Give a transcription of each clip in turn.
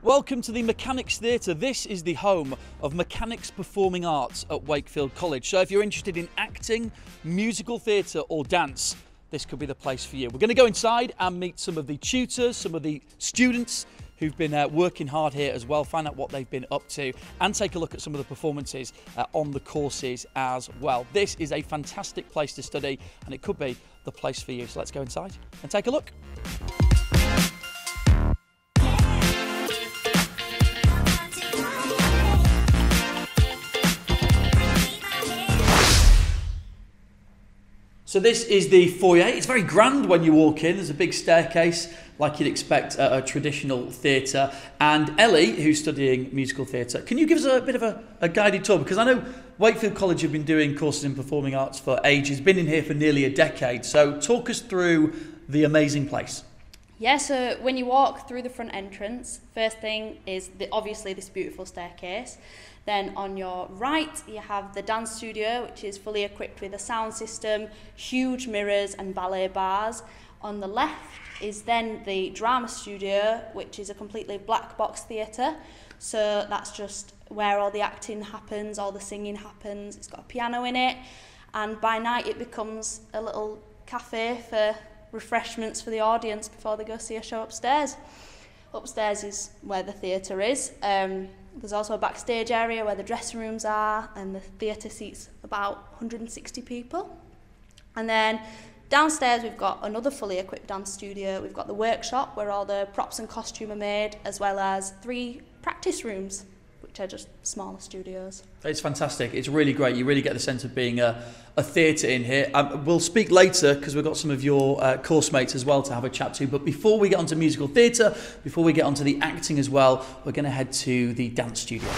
Welcome to the Mechanics Theatre. This is the home of Mechanics Performing Arts at Wakefield College. So if you're interested in acting, musical theatre or dance, this could be the place for you. We're going to go inside and meet some of the tutors, some of the students who've been working hard here as well, find out what they've been up to and take a look at some of the performances on the courses as well. This is a fantastic place to study and it could be the place for you. So let's go inside and take a look. So this is the foyer. It's very grand when you walk in. There's a big staircase like you'd expect at a traditional theatre. And Ellie, who's studying musical theatre, can you give us a bit of a guided tour? Because I know Wakefield College have been doing courses in performing arts for ages, been in here for nearly a decade. So talk us through the amazing place. Yeah, so when you walk through the front entrance, first thing is obviously this beautiful staircase. Then on your right, you have the dance studio, which is fully equipped with a sound system, huge mirrors and ballet bars. On the left is then the drama studio, which is a completely black box theatre. So that's just where all the acting happens, all the singing happens. It's got a piano in it. And by night, it becomes a little cafe for refreshments for the audience before they go see a show upstairs. Upstairs is where the theatre is. There's also a backstage area where the dressing rooms are, and the theatre seats about 160 people. And then downstairs we've got another fully equipped dance studio. We've got the workshop where all the props and costume are made, as well as 3 practice rooms, which are just smaller studios. It's fantastic. It's really great. You really get the sense of being a theatre in here. We'll speak later because we've got some of your course mates as well to have a chat to. But before we get onto musical theatre, before we get onto the acting as well, we're going to head to the dance studio.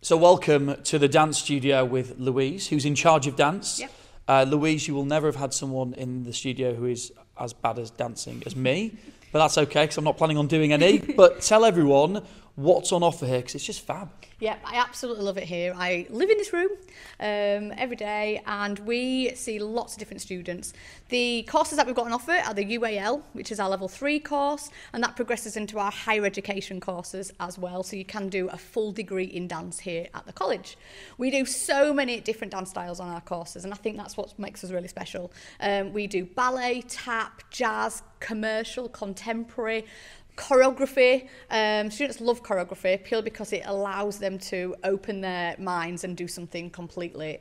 So welcome to the dance studio with Louise, who's in charge of dance. Yep. Louise, you will never have had someone in the studio who is as bad as dancing as me. But that's okay, because I'm not planning on doing any. But tell everyone what's on offer here, because it's just fab. Yeah, I absolutely love it here. I live in this room every day, and we see lots of different students. The courses that we've got on offer are the UAL, which is our level 3 course, and that progresses into our higher education courses as well, so you can do a full degree in dance here at the college. We do so many different dance styles on our courses, and I think that's what makes us really special. We do ballet, tap, jazz, commercial, contemporary, choreography. Students love choreography purely because it allows them to open their minds and do something completely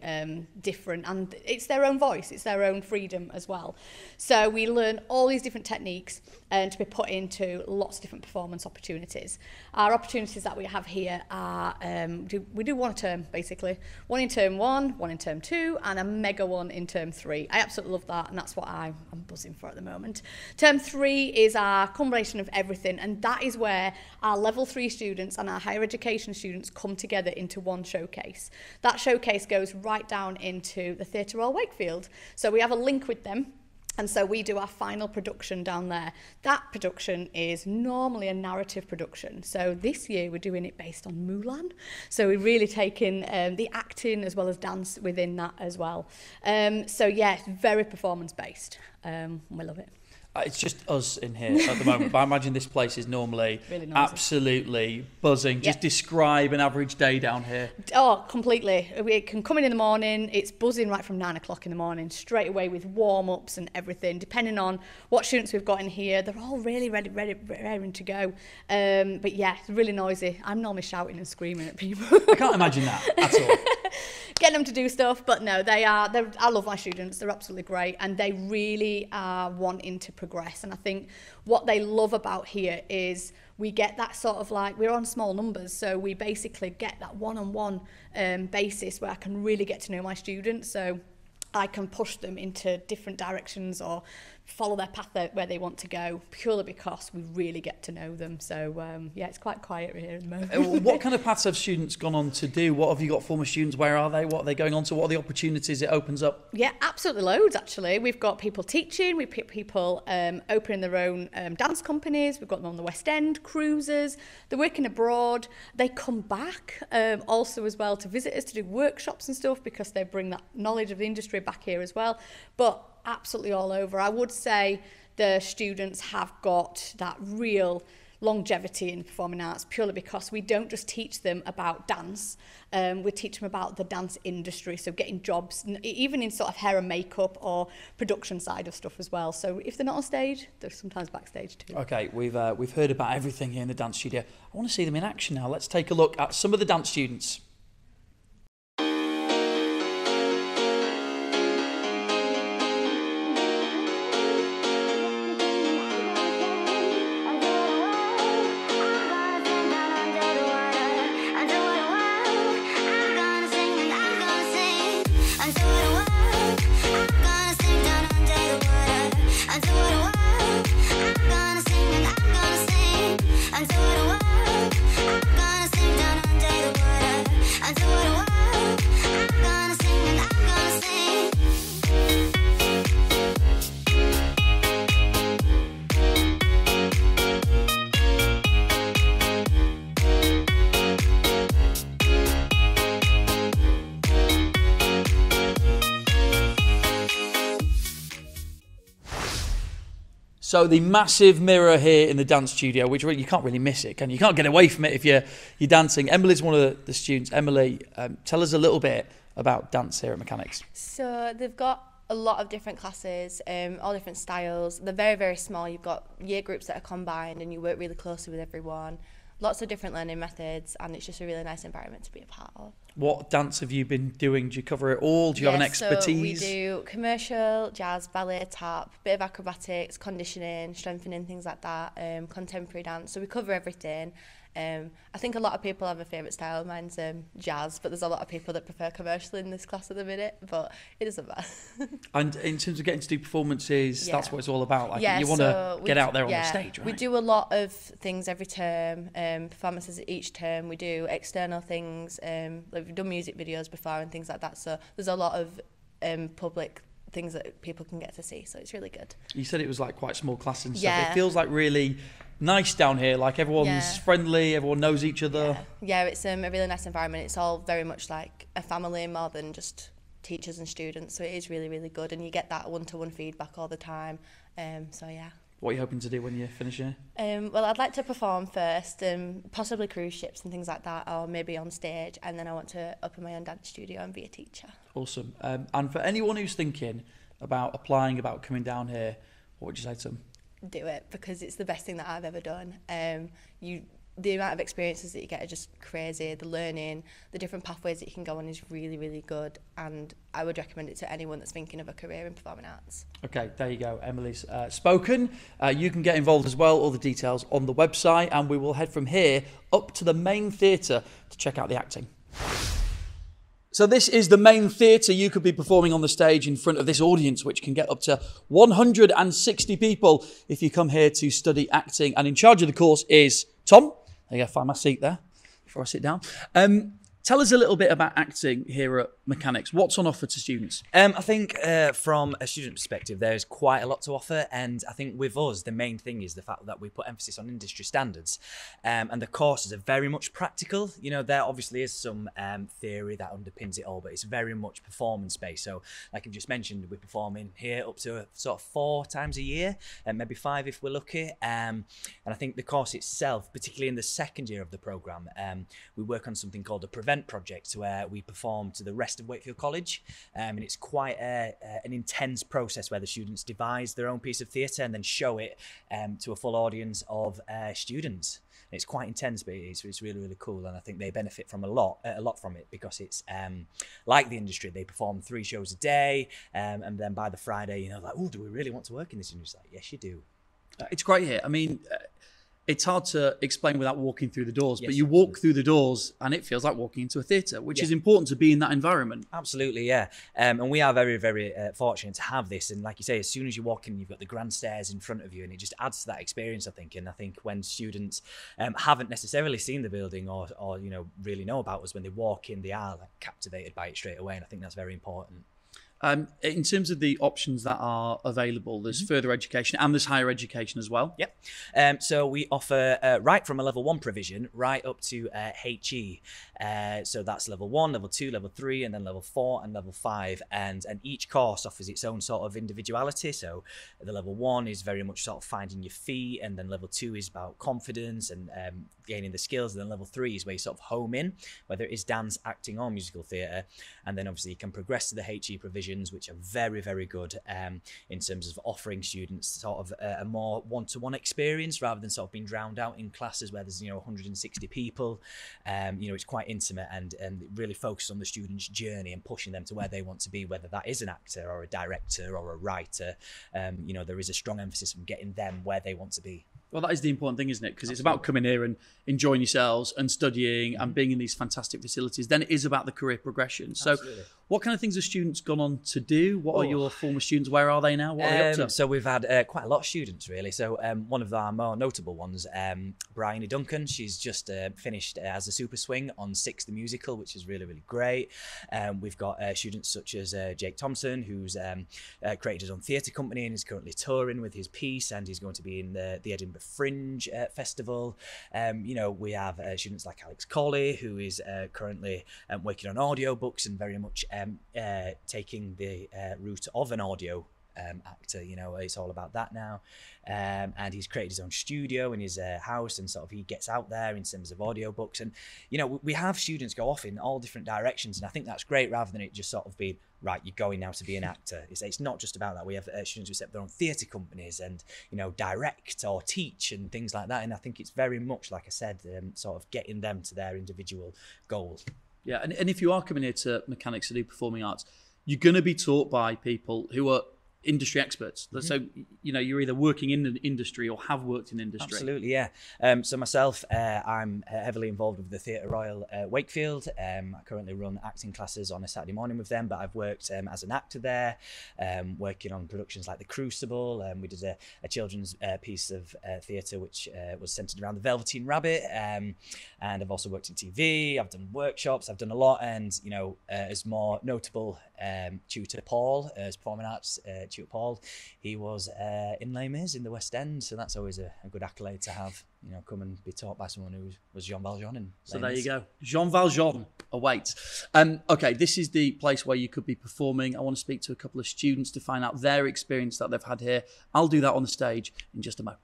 different, and it's their own voice, it's their own freedom as well. So we learn all these different techniques to be put into lots of different performance opportunities. Our opportunities that we have here are, we do one a term basically, one in term 1, one in term 2 and a mega one in term 3. I absolutely love that, and that's what I'm buzzing for at the moment. Term 3 is our combination of everything, and that is where our level 3 students and our higher education students come together into one showcase. That showcase goes right down into the Theatre Royal Wakefield. So we have a link with them. And so we do our final production down there. That production is normally a narrative production. So this year we're doing it based on Mulan. So we're really taking the acting as well as dance within that as well. So yeah, it's very performance based. We love it. It's just us in here at the moment, but I imagine this place is normally really absolutely buzzing. Yep. Just describe an average day down here. Oh, completely. We can come in the morning, it's buzzing right from 9 o'clock in the morning, straight away with warm-ups and everything. Depending on what students we've got in here, they're all really ready to go. But yeah, it's really noisy. I'm normally shouting and screaming at people. I can't imagine that at all. Getting them to do stuff, but no, I love my students. They're absolutely great, and they really are wanting to progress. And I think what they love about here is we get that sort of like, we're on small numbers, so we basically get that one-on-one basis where I can really get to know my students. So I can push them into different directions or follow their path where they want to go, purely because we really get to know them. So yeah, it's quite quiet here at the moment. What kind of paths have students gone on to do? What have you got former students? Where are they? What are they going on to? What are the opportunities it opens up? Yeah, absolutely loads actually. We've got people teaching, we've got people opening their own dance companies, we've got them on the West End, cruises, they're working abroad, they come back also as well to visit us to do workshops and stuff because they bring that knowledge of the industry back here as well. But absolutely all over. I would say the students have got that real longevity in performing arts, purely because we don't just teach them about dance, we teach them about the dance industry, so getting jobs, even in sort of hair and makeup or production side of stuff as well. So if they're not on stage, they're sometimes backstage too. Okay, we've heard about everything here in the dance studio. I want to see them in action now. Let's take a look at some of the dance students. So the massive mirror here in the dance studio, which really, you can't really miss it, can you? You can't get away from it if you're dancing. Emily's one of the students. Emily, tell us a little bit about dance here at Mechanics. So they've got a lot of different classes, all different styles. They're very, very small. You've got year groups that are combined and you work really closely with everyone. Lots of different learning methods, and it's just a really nice environment to be a part of. What dance have you been doing? Do you cover it all? Do you have an expertise? So we do commercial, jazz, ballet, tap, bit of acrobatics, conditioning, strengthening, things like that, contemporary dance. So we cover everything. I think a lot of people have a favourite style. Mine's jazz, but there's a lot of people that prefer commercial in this class at the minute, but it doesn't matter. And in terms of getting to do performances, that's what it's all about. Like, you want so to get out there on the stage, right? We do a lot of things every term, performances each term. We do external things, like we've done music videos before and things like that. So there's a lot of public things that people can get to see, so it's really good. You said it was like quite small classes and stuff. It feels like really nice down here, like everyone's friendly, everyone knows each other. Yeah, it's a really nice environment. It's all very much like a family more than just teachers and students, so it is really, really good, and you get that one-to-one feedback all the time. So yeah. What are you hoping to do when you finish here? Well, I'd like to perform first, possibly cruise ships and things like that, or maybe on stage, and then I want to open my own dance studio and be a teacher. Awesome. And for anyone who's thinking about applying, about coming down here, what would you say to them? Do it, because it's the best thing that I've ever done. The amount of experiences that you get are just crazy. The learning, the different pathways that you can go on is really, really good, and I would recommend it to anyone that's thinking of a career in performing arts. Okay, there you go. Emily's spoken. You can get involved as well. All the details on the website, and we will head from here up to the main theatre to check out the acting. So this is the main theatre. You could be performing on the stage in front of this audience, which can get up to 160 people if you come here to study acting. And in charge of the course is Tom. There you go, find my seat there before I sit down. Tell us a little bit about acting here at Mechanics. What's on offer to students? I think from a student perspective, there's quite a lot to offer. And I think with us, the main thing is the fact that we put emphasis on industry standards. And the courses are very much practical. You know, there obviously is some theory that underpins it all, but it's very much performance-based. So like I've just mentioned, we're performing here up to sort of 4 times a year, and maybe 5 if we're lucky. And I think the course itself, particularly in the second year of the programme, we work on something called a Prevent project, where we perform to the rest of Wakefield College, and it's quite an intense process where the students devise their own piece of theatre and then show it to a full audience of students. It's quite intense, but it's really, really cool, and I think they benefit from a lot from it, because it's like the industry. They perform 3 shows a day, and then by the Friday, you know, like, oh, do we really want to work in this industry? Like, yes, you do. It's great here. I mean, it's hard to explain without walking through the doors, but you walk through the doors and it feels like walking into a theatre, which is important to be in that environment. Absolutely, yeah. And we are very, very fortunate to have this. And like you say, as soon as you walk in, you've got the grand stairs in front of you, and it just adds to that experience, I think. And I think when students haven't necessarily seen the building or you know, really know about us, when they walk in, they are like captivated by it straight away. And I think that's very important. In terms of the options that are available, there's further education and there's higher education as well. Yep. So we offer right from a level 1 provision right up to HE. So that's level 1, level 2, level 3, and then level 4 and level 5. And each course offers its own sort of individuality. So the level 1 is very much sort of finding your feet, and then level 2 is about confidence and gaining the skills. And then level 3 is where you sort of home in, whether it is dance, acting, or musical theatre. And then obviously you can progress to the HE provision, which are very, very good in terms of offering students sort of a more one-to-one experience rather than sort of being drowned out in classes where there's 160 people. It's quite intimate and really focused on the student's journey and pushing them to where they want to be, whether that is an actor or a director or a writer. There is a strong emphasis on getting them where they want to be. Well, that is the important thing, isn't it? Because it's about coming here and enjoying yourselves and studying and being in these fantastic facilities. Then it is about the career progression. So what kind of things have students gone on to do? What are your former students? Where are they now? What are they up to? So we've had quite a lot of students, really. So one of our more notable ones, Bryony Duncan, she's just finished as a super swing on Six the Musical, which is really, really great. We've got students such as Jake Thompson, who's created his own theatre company and is currently touring with his piece, and he's going to be in the Edinburgh Fringe Festival. We have students like Alex Colley, who is currently working on audiobooks and very much taking the route of an audio actor. It's all about that now. And he's created his own studio in his house, and sort of he gets out there in terms of audiobooks. And we have students go off in all different directions, and I think that's great, rather than it just sort of being, right, you're going now to be an actor. It's not just about that. We have students who set up their own theatre companies and direct or teach and things like that. And I think it's very much, like I said, sort of getting them to their individual goals. Yeah, and if you are coming here to mechanics to do performing arts, you're going to be taught by people who are industry experts. So you're either working in the industry or have worked in industry. Absolutely, yeah. So myself, I'm heavily involved with the Theatre Royal Wakefield. I currently run acting classes on a Saturday morning with them, but I've worked as an actor there, working on productions like The Crucible. We did a children's piece of theatre which was centred around the Velveteen Rabbit, and I've also worked in TV. I've done workshops. I've done a lot, and as more notable, Tutor Paul, as performing arts Tutor Paul, he was in Les Mis in the West End, so that's always a good accolade to have. Come and be taught by someone who was Jean Valjean in Les Mis. There you go, Jean Valjean awaits. Okay, this is the place where you could be performing. I want to speak to a couple of students to find out their experience that they've had here. I'll do that on the stage in just a moment.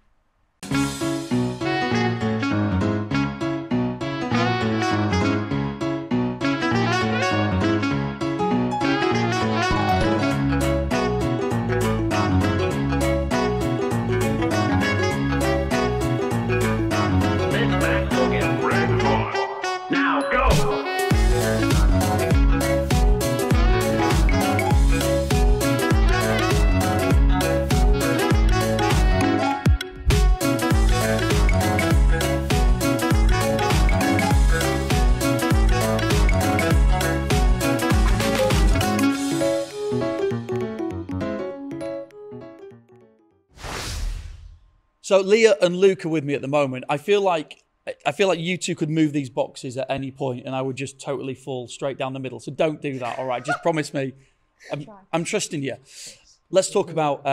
So Leah and Luke are with me at the moment. I feel like you two could move these boxes at any point and I would just totally fall straight down the middle. So don't do that, all right? Just promise me. I'm trusting you. Let's talk about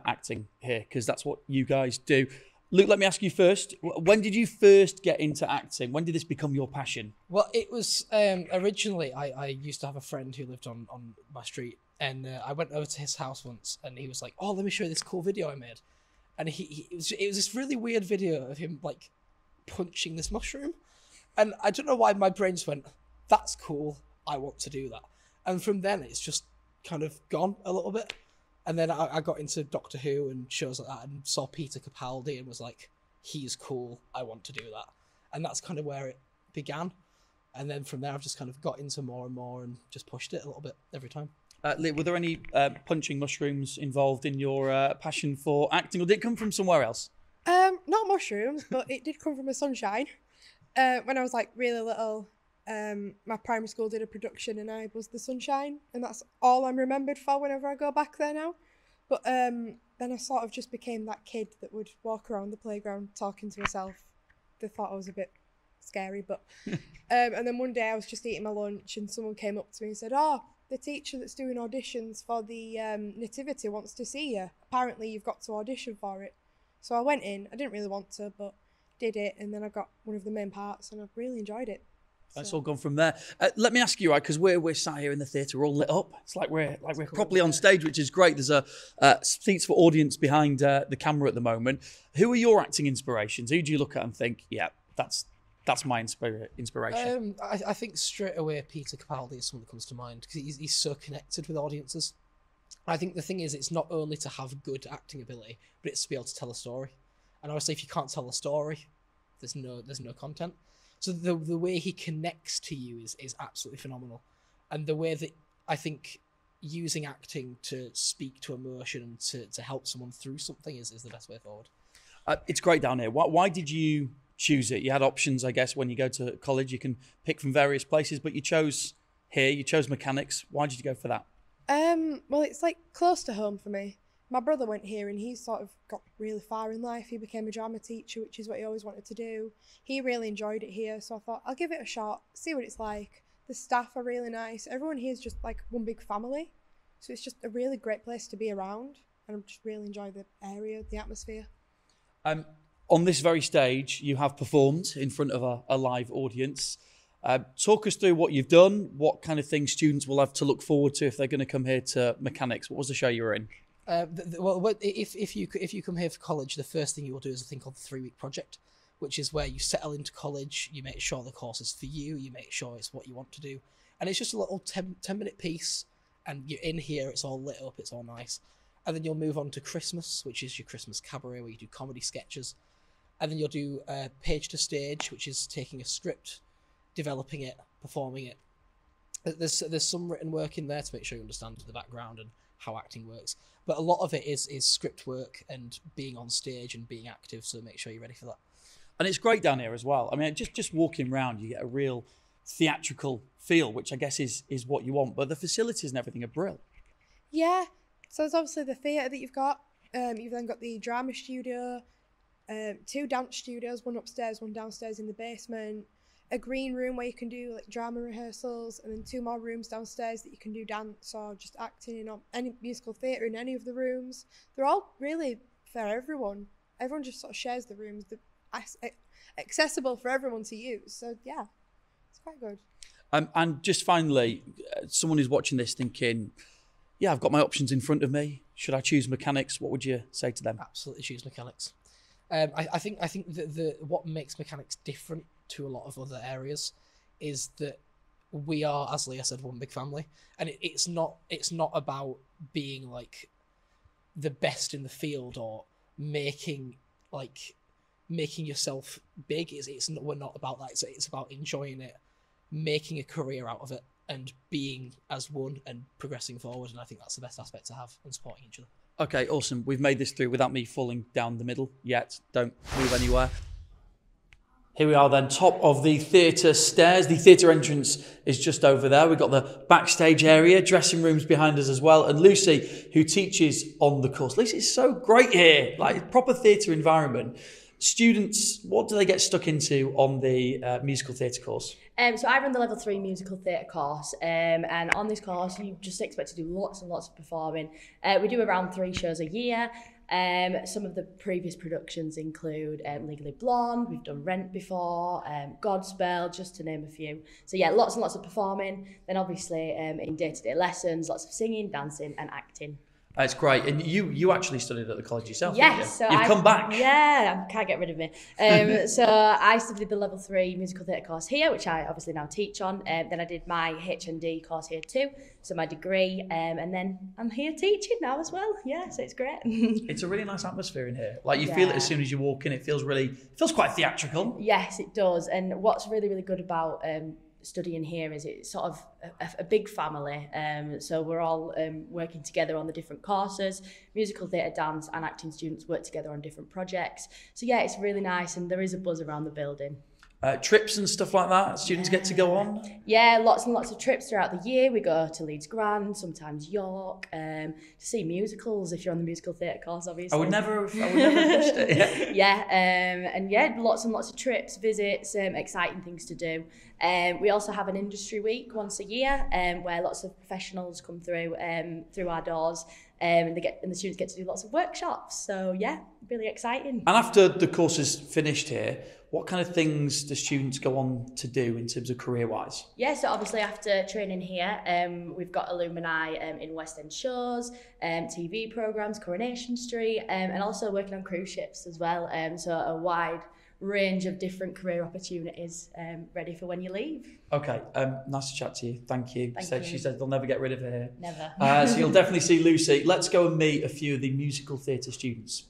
acting here, because that's what you guys do. Luke, let me ask you first. When did you first get into acting? When did this become your passion? Well, it was originally, I used to have a friend who lived on my street, and I went over to his house once, and he was like, "Oh, let me show you this cool video I made." And it was this really weird video of him like punching this mushroom, and I don't know why my brain just went, "That's cool. I want to do that." And from then, it's just kind of gone a little bit. And then I got into Doctor Who and shows like that, and saw Peter Capaldi and was like, "He's cool. I want to do that." And that's kind of where it began. And then from there, I've just kind of got into more and more and just pushed it a little bit every time. Were there any punching mushrooms involved in your passion for acting, or did it come from somewhere else? Not mushrooms, but it did come from a sunshine. When I was like really little, my primary school did a production and I was the sunshine, and that's all I'm remembered for whenever I go back there now. But then I sort of just became that kid that would walk around the playground talking to herself. They thought I was a bit scary, but and then one day I was just eating my lunch and someone came up to me and said, "Oh, the teacher that's doing auditions for the nativity wants to see you. Apparently you've got to audition for it. So I went in. I didn't really want to, but did it, and then I got one of the main parts, and I really enjoyed it. That's all gone from there. Let me ask you, right, because we're sat here in the theatre, we're all lit up. It's like we're properly on stage, which is great. There's a seats for audience behind the camera at the moment. Who are your acting inspirations? Who do you look at and think, yeah, that's my inspiration? I think straight away Peter Capaldi is someone that comes to mind because he's so connected with audiences. I think the thing is, it's not only to have good acting ability, but it's to be able to tell a story. And obviously, if you can't tell a story, there's no content. So the way he connects to you is absolutely phenomenal, and the way that I think using acting to speak to emotion and to help someone through something is the best way forward. It's great down here. Why did you choose it? You had options, I guess, when you go to college. You can pick from various places, but you chose here. You chose mechanics. Why did you go for that? Well, it's like close to home for me. My brother went here and he sort of got really far in life. He became a drama teacher, which is what he always wanted to do. He really enjoyed it here, so I thought I'll give it a shot, see what it's like. The staff are really nice. Everyone here is just like one big family, so it's just a really great place to be around, and I just really enjoy the area, the atmosphere. On this very stage, you have performed in front of a live audience. Talk us through what you've done, what kind of things students will have to look forward to if they're going to come here to mechanics. What was the show you were in? Well, if you come here for college, the first thing you will do is a thing called the 3-week project, which is where you settle into college, you make sure the course is for you, you make sure it's what you want to do, and it's just a little 10-minute piece, and you're in here, it's all lit up, it's all nice, and then you'll move on to Christmas, which is your Christmas cabaret, where you do comedy sketches, and then you'll do page to stage, which is taking a script, developing it, performing it. There's some written work in there to make sure you understand the background and how acting works, but a lot of it is script work and being on stage and being active, so make sure you're ready for that. And it's great down here as well. I mean, just walking around, you get a real theatrical feel, which I guess is what you want, but the facilities and everything are brilliant. Yeah, so there's obviously the theatre that you've got. You've then got the drama studio, 2 dance studios, one upstairs, one downstairs in the basement, a green room where you can do like drama rehearsals, and then 2 more rooms downstairs that you can do dance or just acting in, or any musical theatre in any of the rooms. They're all really for everyone. Everyone just sort of shares the rooms. They're accessible for everyone to use. So yeah, it's quite good. And just finally, someone who's watching this thinking, yeah, I've got my options in front of me. Should I choose mechanics? What would you say to them? Absolutely choose mechanics. I think that what makes mechanics different to a lot of other areas is that we are, as Leah said, one big family, and it's not about being like the best in the field or making yourself big. We're not about that. It's about enjoying it, making a career out of it, and being as one and progressing forward. And I think that's the best aspect to have, and supporting each other. Okay, awesome. We've made this through without me falling down the middle yet. Don't move anywhere. Here we are then, top of the theatre stairs. The theatre entrance is just over there. We've got the backstage area, dressing rooms behind us as well. And Lucy, who teaches on the course. Lucy, it's so great here, like proper theatre environment. Students, what do they get stuck into on the musical theatre course? So I run the level 3 musical theatre course, and on this course you just expect to do lots and lots of performing. We do around 3 shows a year. Some of the previous productions include Legally Blonde, we've done Rent before, Godspell, just to name a few. So yeah, lots and lots of performing. Then obviously in day-to-day lessons, lots of singing, dancing and acting. It's great. And you actually studied at the college yourself, yes, didn't you? So You've come back. Yeah, I can't get rid of me. So I studied the level 3 musical theatre course here, which I obviously now teach on. Then I did my HND course here too, so my degree. And then I'm here teaching now as well. Yeah, so it's great. It's a really nice atmosphere in here. Like you feel it as soon as you walk in. It feels quite theatrical. Yes, it does. And what's really, really good about studying here is it's sort of a big family, so we're all working together on the different courses. Musical theatre, dance and acting students work together on different projects, so yeah, it's really nice and there is a buzz around the building. Trips and stuff like that students get to go on? Yeah, lots and lots of trips throughout the year. We go to Leeds Grand, sometimes York, to see musicals if you're on the musical theatre course, obviously. I would never have watched it. Yeah, and yeah, lots and lots of trips, visits, exciting things to do. We also have an industry week once a year, where lots of professionals come through our doors, and the students get to do lots of workshops. So yeah, really exciting. And after the course is finished here, what kind of things do students go on to do in terms of career-wise? Yeah, so obviously after training here, we've got alumni in West End shows, TV programmes, Coronation Street, and also working on cruise ships as well. So a wide range of different career opportunities ready for when you leave. Okay, nice to chat to you. Thank you. Thank you. She said they'll never get rid of her here. Never. So you'll definitely see Lucy. Let's go and meet a few of the musical theatre students.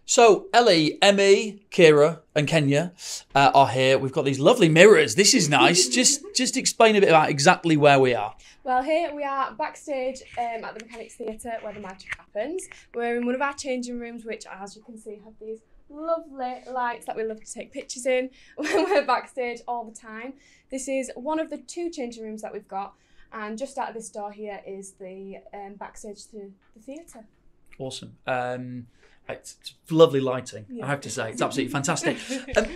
So Ellie, Emmy, Kira and Kenya are here. We've got these lovely mirrors. This is nice. Just explain a bit about exactly where we are. Well, here we are backstage at the Mechanics Theatre where the magic happens. We're in one of our changing rooms, which, as you can see, have these lovely lights that we love to take pictures in when we're backstage all the time. This is one of the 2 changing rooms that we've got, and just out of this door here is the backstage to the theatre. Awesome. It's lovely lighting, I have to say. It's absolutely fantastic.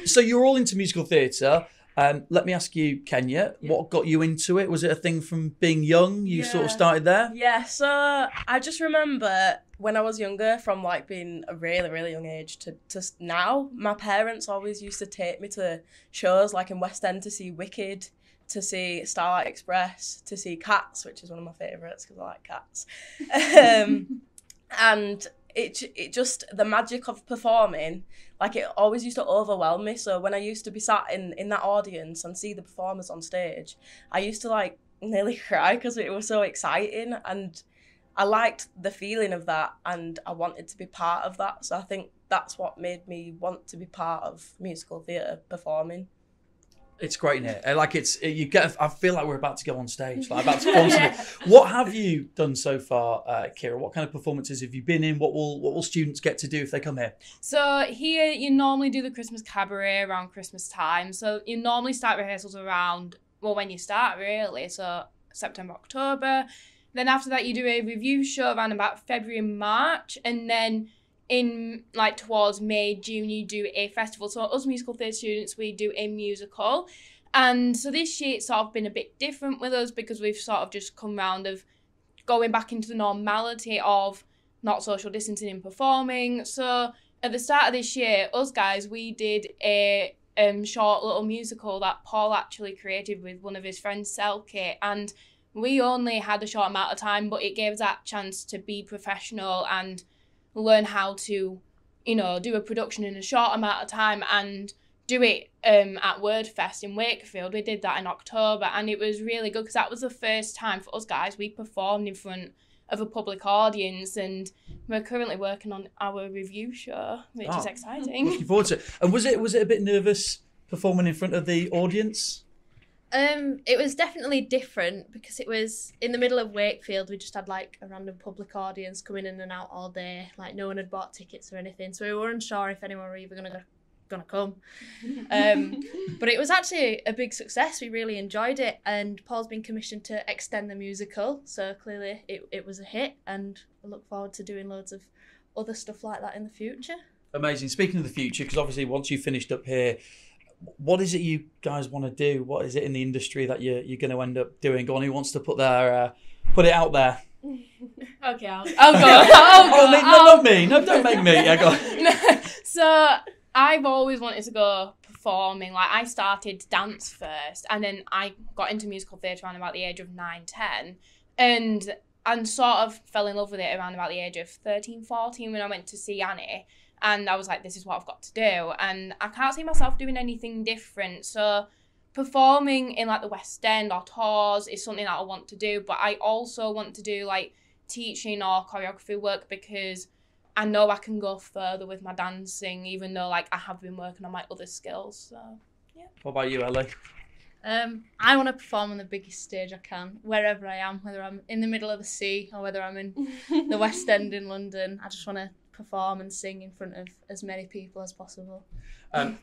So you're all into musical theatre. Let me ask you, Kenya, what got you into it? Was it a thing from being young? You sort of started there? Yeah, so I just remember when I was younger, from like being a really, really young age to now, my parents always used to take me to shows like in West End to see Wicked, to see Starlight Express, to see Cats, which is one of my favourites because I like cats. And it just, the magic of performing, like it always used to overwhelm me. So when I used to be sat in that audience and see the performers on stage, I used to like nearly cry because it was so exciting, and I liked the feeling of that, and I wanted to be part of that. So I think that's what made me want to be part of musical theatre performing. It's great in here. I feel like we're about to go on stage, like about to perform something. What have you done so far, Kira? What kind of performances have you been in? What will students get to do if they come here? So here you normally do the Christmas cabaret around Christmas time. So you normally start rehearsals around, well, when you start really, so September, October. Then after that you do a review show around about February and March, and then in like towards May, June, you do a festival. So us musical theatre students, we do a musical. And so this year it's sort of been a bit different with us because we've sort of just come round of going back into the normality of not social distancing and performing. So at the start of this year, us guys, we did a short little musical that Paul actually created with one of his friends, Selkie, and we only had a short amount of time, but it gave us that chance to be professional and learn how to, do a production in a short amount of time and do it at WordFest in Wakefield. We did that in October, and it was really good because that was the first time for us guys we performed in front of a public audience, and we're currently working on our review show, which is exciting. Looking forward to it. And was it a bit nervous performing in front of the audience? It was definitely different because it was in the middle of Wakefield. We just had like a random public audience coming in and out all day. Like no one had bought tickets or anything, so we weren't sure if anyone were even gonna come. But it was actually a big success. We really enjoyed it, and Paul's been commissioned to extend the musical, so clearly it was a hit, and I look forward to doing loads of other stuff like that in the future. Amazing. Speaking of the future, because obviously once you've finished up here, what is it you guys want to do? What is it in the industry that you're going to end up doing? Go on, who wants to put it out there? Okay, I'll go. Not me. No, don't make me. Yeah, go on. So I've always wanted to go performing. Like I started dance first, and then I got into musical theatre around about the age of 9, 10, and sort of fell in love with it around about the age of 13, 14 when I went to see Annie. And I was like, this is what I've got to do. And I can't see myself doing anything different. So performing in like the West End or tours is something that I want to do. But I also want to do like teaching or choreography work because I know I can go further with my dancing, even though like I have been working on my other skills. So yeah. What about you, Ellie? I want to perform on the biggest stage I can, wherever I am, whether I'm in the middle of the sea or whether I'm in the West End in London. I just want to perform and sing in front of as many people as possible.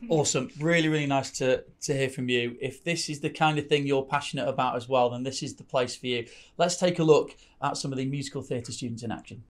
Awesome. Really, really nice to hear from you. If this is the kind of thing you're passionate about as well, then this is the place for you. Let's take a look at some of the musical theatre students in action.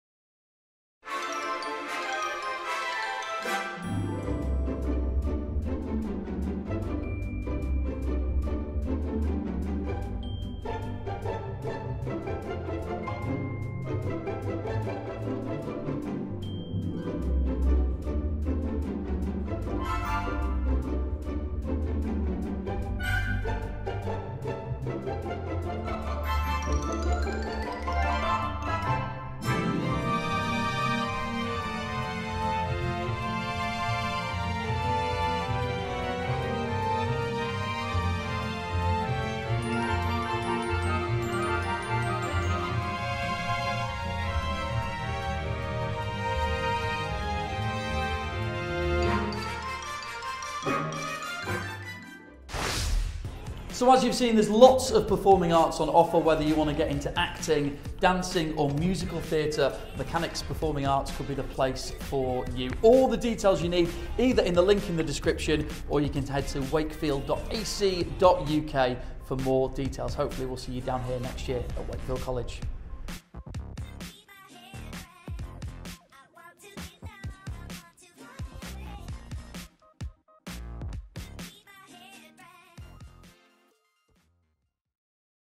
So as you've seen, there's lots of performing arts on offer, whether you want to get into acting, dancing or musical theatre. Mechanics Performing Arts could be the place for you. All the details you need either in the link in the description, or you can head to wakefield.ac.uk for more details. Hopefully we'll see you down here next year at Wakefield College.